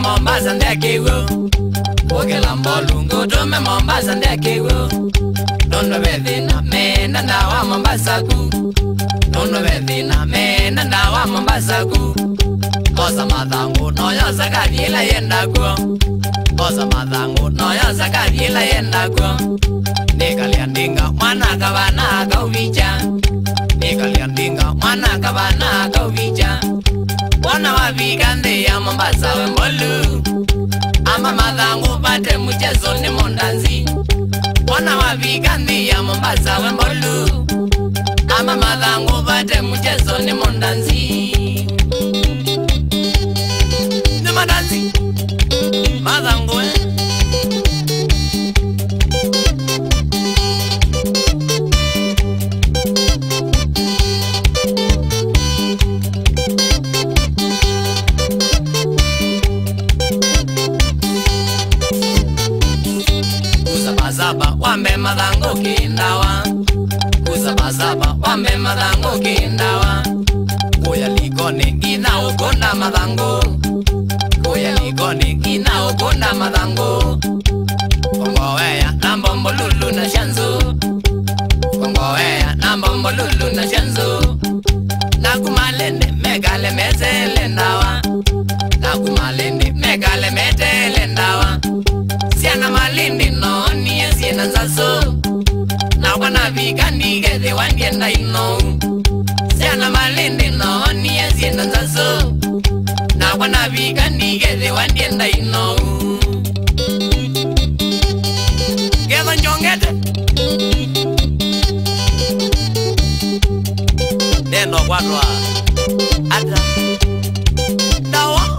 Mombasa ndekiwo Ogela mbolu Dome Mombasa ndekiwo Nono bedina mena na wa Mombasa ku Nono bedina mena na wa Mombasa ku Osa madangu no ya sakadila yenda ku Osa madangu no ya sakadila yenda ku Nikaliandinga mwana kabana kauvicha Nikaliandinga mwana kabana kauvicha Wana wabigande ya Mombasa wembolu Ama madhangu bate mchezo ni mondanzi Wana wabigande ya Mombasa wembolu Ama madhangu bate mchezo ni mondanzi Ni mondanzi Madhangu Wambe madhango kindawa Kuzabazaba wambe madhango kindawa Kuya ligone gina ukonda madhango Kuya ligone gina ukonda madhango Kongoweya na mbombo lulu na shanzo Kongoweya na mbombo lulu na shanzo Nakumalende megale metele ndawa Nakumalende megale metele ndawa Siana malindi no ni siena nzaso Na wana vigani gede wandienda ino Siana malindi no ni siena nzaso Na wana vigani gede wandienda ino Gedo njongete Deno wadwa Ada Dawa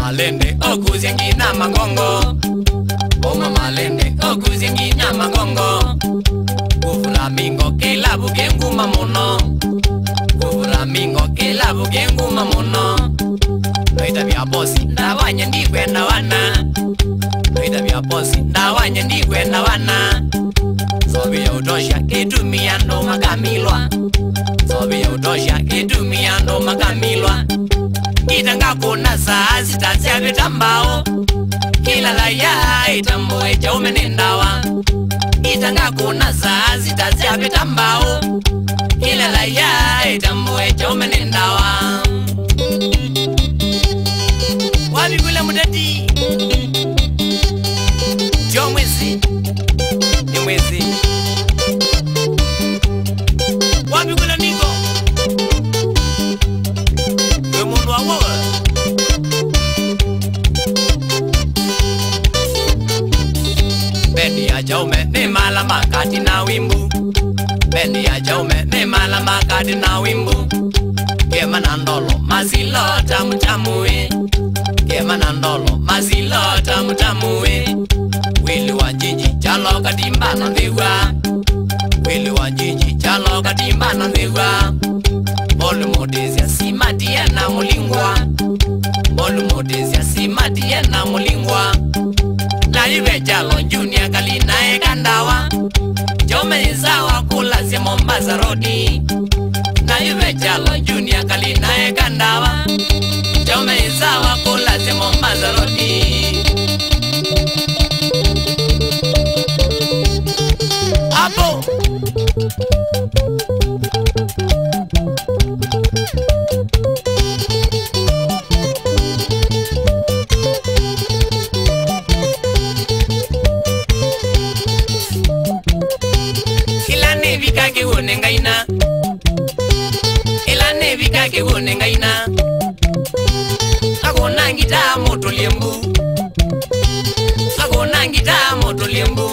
Malende okuzengi na magongo Oma malende okuzengi na magongo Kufulamingo kilabu gengu mamono Kufulamingo kilabu gengu mamono Noita vya bosi ndawanye ndigwe na wana Noita vya bosi ndawanye ndigwe na wana Sobi ya utosha kitumia ndo makamilwa Sobi ya utosha kitumia ndo makamilwa Itanga kuna saa sitatia vitambao Kila laya itambue cha umenendawa Itanga kuna saa sitatia vitambao Kila laya itambue cha umenendawa Wabi kule mudadi Jio mwezi Ni mwezi Wabi kule niko Mundu wa wowe Bendi ya jaume ni mala makati na wimbu Bendi ya jaume ni mala makati na wimbu Kema na ndolo mazilo tamu tamuwe Kema na ndolo mazilo tamu tamuwe Wili wa njiji chalo katimba na ndiwa Wili wa njiji chalo katimba na ndiwa Bolu modezia simatia na mulingwa Bolu modezia simatia na mulingwa Na yuwe jalo junior kalina ekandawa Jome izawa kula si Mombasa rodi Na yuwe jalo junior kalina ekandawa Jome izawa kula si Mombasa rodi Apo Kake wone ngaina Ela nevi kake wone ngaina Agona ngita moto lembu Agona ngita moto lembu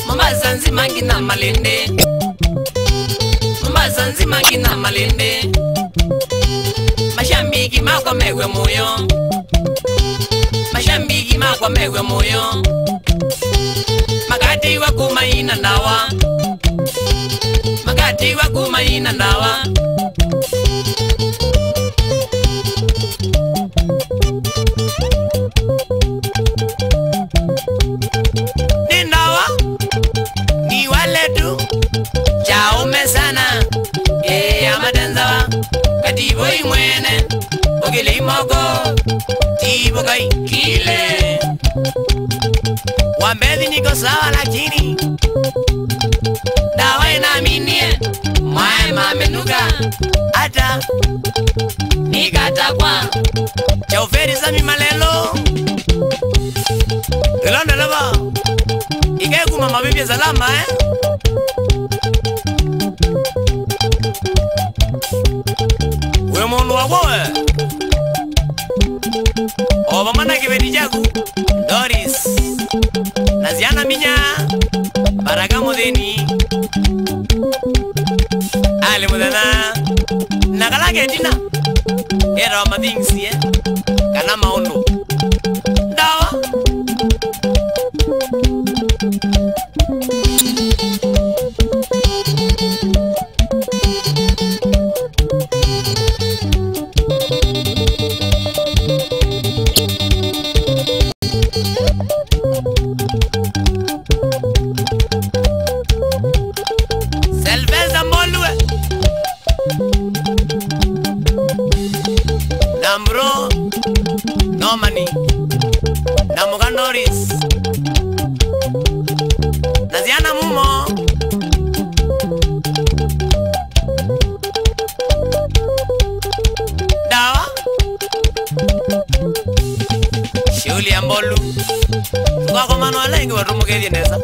Mombasa nzima ngina malende Mombasa nzima ngina malende Mashambiki makwa mewe moyo. Mashambiki makwa mewe moyo. Magati wa kumaina ndawa. Magati wa kumaina ndawa. Ni ndawa. Ni wale tu. Chaume sana. Amadanzawa. Katibo imwene. Ogele imoko. Tibo kai kile. Wambezi niko sawa lakini dawa inaminie mwae mamenuka ata nikatakwa chauferi sami malelo ilonda laba ikekuma mabibi salama we mundu wakowe oba mana kibedi jagu Doris Naziana minya Baraka modeni Ale modana Nakala getina Era wa madingsi Kana maondo Dawa Nambro no money Namuga Norris Naziana mumo Dawa Shuli ambolu Kwa komano alengi warumu kedi nesa